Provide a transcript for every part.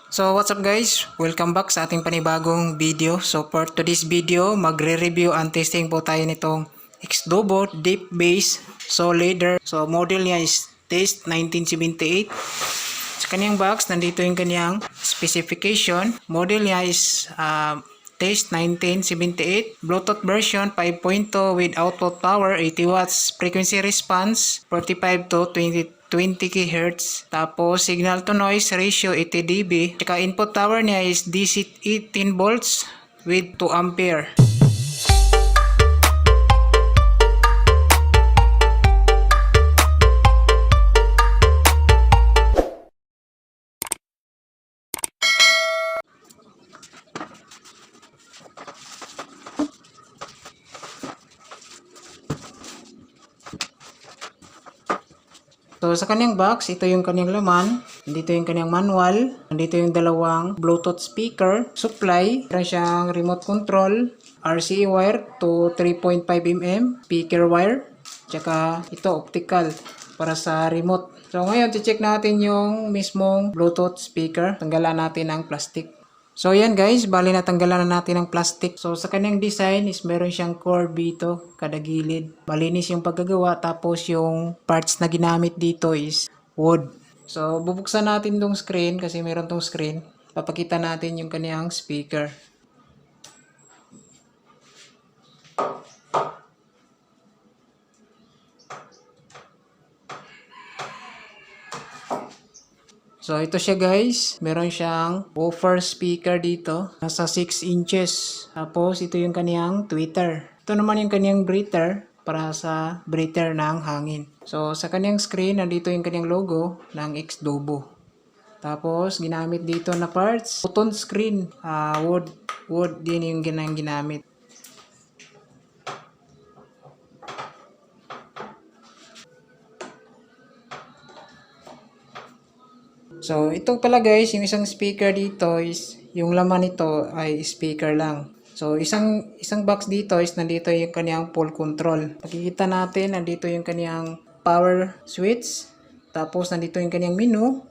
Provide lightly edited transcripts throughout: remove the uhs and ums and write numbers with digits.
So what's up guys? Welcome back sa ating panibagong video. So for today's video, magre-review and testing po tayo nitong Xdobo Deep Base Solider. So model niya is Taste 1978. Sa kanyang box, nandito yung kanyang specification. Model niya is Taste 1978. Bluetooth version 5.2 with output power 80 watts. Frequency response 45 to 20 kHz. Tapos signal to noise ratio 80 dB. Tsaka input power niya is DC 18 volts with 2 ampere. So sa kanyang box, ito yung kanyang laman. Dito yung kanyang manual. Dito yung dalawang Bluetooth speaker, supply. Meron siyang remote control, RCA wire to 3.5 mm, speaker wire. Tsaka ito optical para sa remote. So ngayon, check natin yung mismong Bluetooth speaker. Tanggalan natin ang plastic. So yan guys, bali natanggalan na natin ang plastic. So sa kanyang design is meron siyang curve dito, kada gilid. Malinis yung paggagawa, tapos yung parts na ginamit dito is wood. So bubuksan natin tong screen kasi meron tong screen. Papakita natin yung kanyang speaker. So ito siya guys, meron siyang woofer speaker dito, nasa 6 inches. Tapos ito yung kaniyang tweeter. Ito naman yung kaniyang breather para sa breather ng hangin. So sa kaniyang screen, nandito yung kaniyang logo ng Xdobo. Tapos ginamit dito na parts, button screen, wood din yung ginamit. So, ito pala guys, yung isang speaker dito is, yung laman nito ay speaker lang. So, isang box dito is nandito yung kaniyang full control. Makikita natin, nandito yung kaniyang power switch. Tapos, nandito yung kaniyang menu.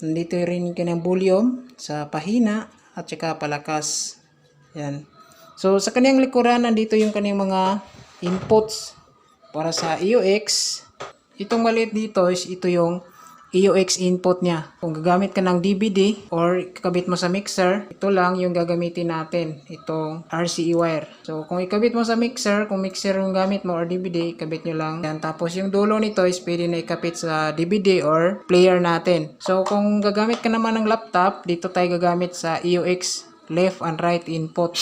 Nandito rin yung kaniyang volume sa pahina at saka palakas. Yan. So, sa kaniyang likuran, nandito yung kaniyang mga inputs para sa EUX. Itong maliit dito is ito yung EUX input niya. Kung gagamit ka ng DVD or ikabit mo sa mixer, ito lang yung gagamitin natin, itong RCA wire. So kung ikabit mo sa mixer, kung mixer yung gamit mo or DVD, ikabit nyo lang. Yan. Tapos yung dulo nito is pwede na ikabit sa DVD or player natin. So kung gagamit ka naman ng laptop, dito tayo gagamit sa EUX left and right input,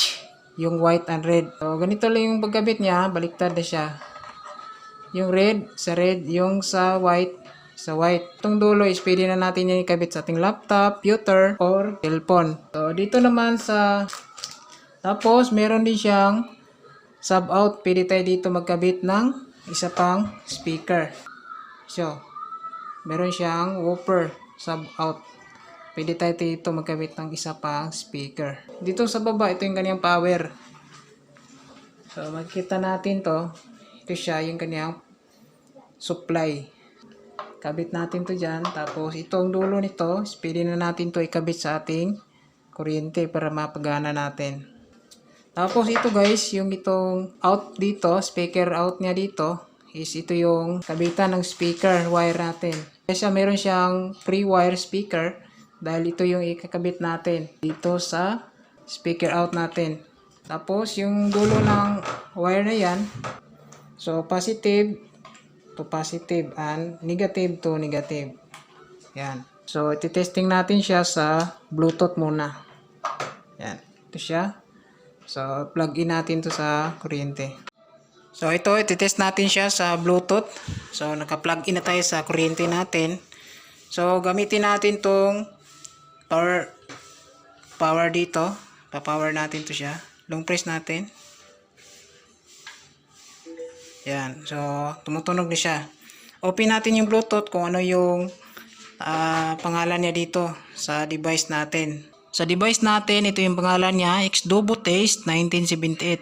yung white and red. So ganito lang yung pagkabit niya, baliktad na siya. Yung red sa red, yung sa white sa white. Itong dulo is pwede na natin yan ikabit sa ating laptop, computer, or cellphone. So, dito naman sa tapos, meron din siyang sub-out. Pwede tayo dito magkabit ng isa pang speaker. So, meron siyang woofer sub-out. Pwede tayo dito magkabit ng isa pang speaker. Dito sa baba, ito yung kanyang power. So, makikita natin to. Ito siya, yung kanyang supply. Kabit natin to dyan. Tapos itong dulo nito, pwede na natin to ikabit sa ating kuryente para mapagana natin. Tapos ito guys, yung itong out dito, speaker out niya dito, is ito yung kabitan ng speaker wire natin. Kasi meron siyang free wire speaker dahil ito yung ikakabit natin dito sa speaker out natin. Tapos yung dulo ng wire na yan, so positive to positive and negative to negative. Yan. So, iti-testing natin siya sa Bluetooth muna. Yan. Ito siya. So, plug in natin to sa kuryente. So, ito, iti-test natin siya sa Bluetooth. So, naka-plug in na tayo sa kuryente natin. So, gamitin natin tong power dito. Pa-power natin to siya. Long press natin. Yan. So, tumutunog na siya. Open natin yung Bluetooth kung ano yung pangalan niya dito sa device natin. Sa device natin, ito yung pangalan niya, Xdobo Taste 1978.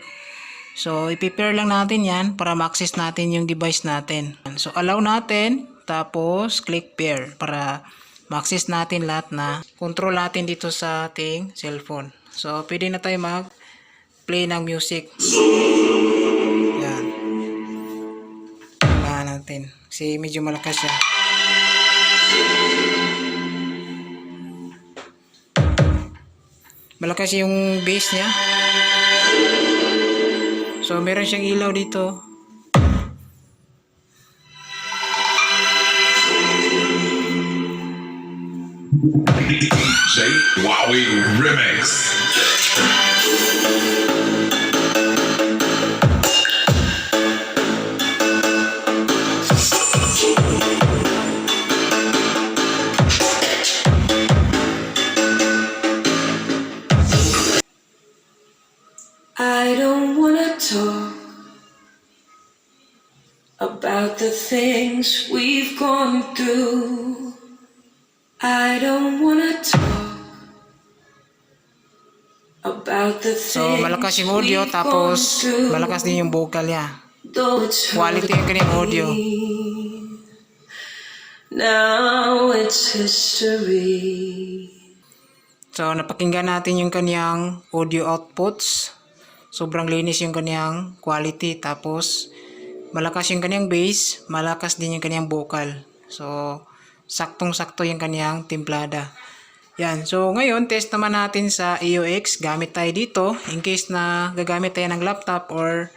So, i-pair lang natin yan para ma-access natin yung device natin. So, allow natin, tapos click pair para ma-access natin lahat na control natin dito sa ating cellphone. So, pwede na tayo mag-play ng music. Yan. Wala natin. Kasi medyo malakas siya. Malakas yung bass niya. So, meron siyang ilaw dito. DJ Wowie Remix. I don't wanna talk about the things we've gone through. I don't wanna talk about the things So, malakas yung audio we've tapos gone through. malakas din yung vocal niya. Though it's Quality yung kanyang audio. now it's history. So, napakinggan natin yung kanyang audio outputs. Sobrang linis yung kanyang quality. Tapos, malakas yung kanyang bass. Malakas din yung kanyang vocal. So, saktong-sakto yung kanyang timplada. Yan. So, ngayon, test naman natin sa AUX. Gamit tayo dito. In case na gagamit tayo ng laptop or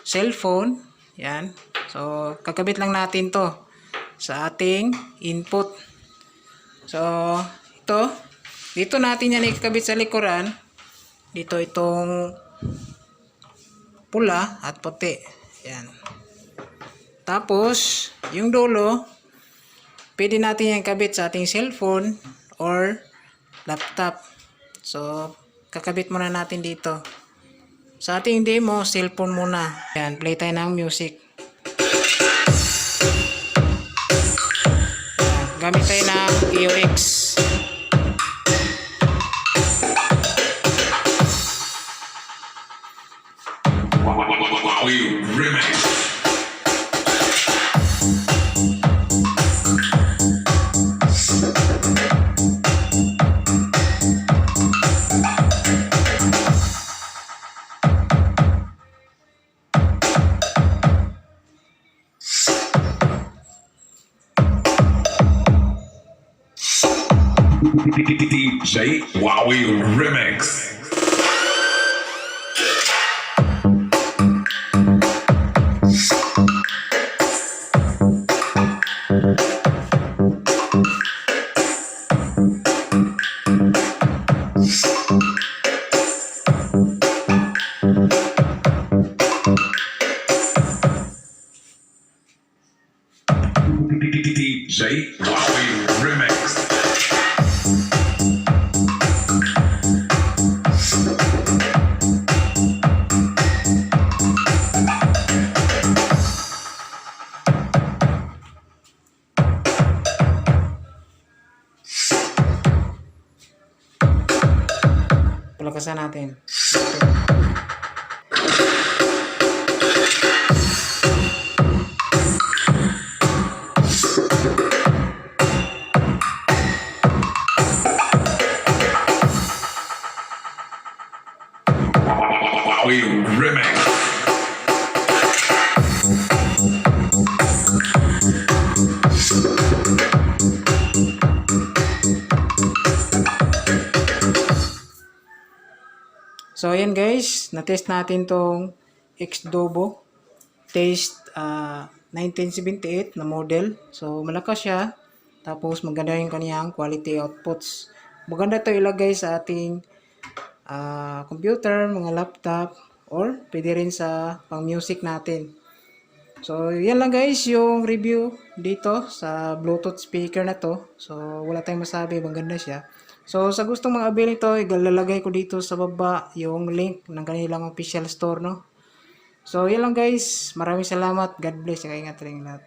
cellphone. Yan. So, kakabit lang natin to sa ating input. So, ito. Dito natin yan ikakabit sa likuran. Dito itong pula at puti. Yan. Tapos, yung dulo, pwede natin yan kabit sa ating cellphone or laptop. So, kakabit muna natin dito. Sa ating demo, cellphone muna. Yan, play tayo ng music. Yan, gamit tayo ng AUX. Wowie Remix. DJ Wowie Remix. DJ Wowie Remix. Palakasan natin. Wowie Remix. So, ayan guys. Na-test natin tong Xdobo Taste 1978 na model. So, malakas siya. Tapos, maganda yung kaniyang quality outputs. Maganda to ilagay sa ating computer, mga laptop, or pwede rin sa pang music natin. So, yan lang guys yung review dito sa Bluetooth speaker na to. So, wala tayong masabi, maganda siya. So, sa gustong mga avail nito, ilalagay ko dito sa baba yung link ng kanilang official store, no? So, yan lang guys. Maraming salamat. God bless. Ingat rin lahat.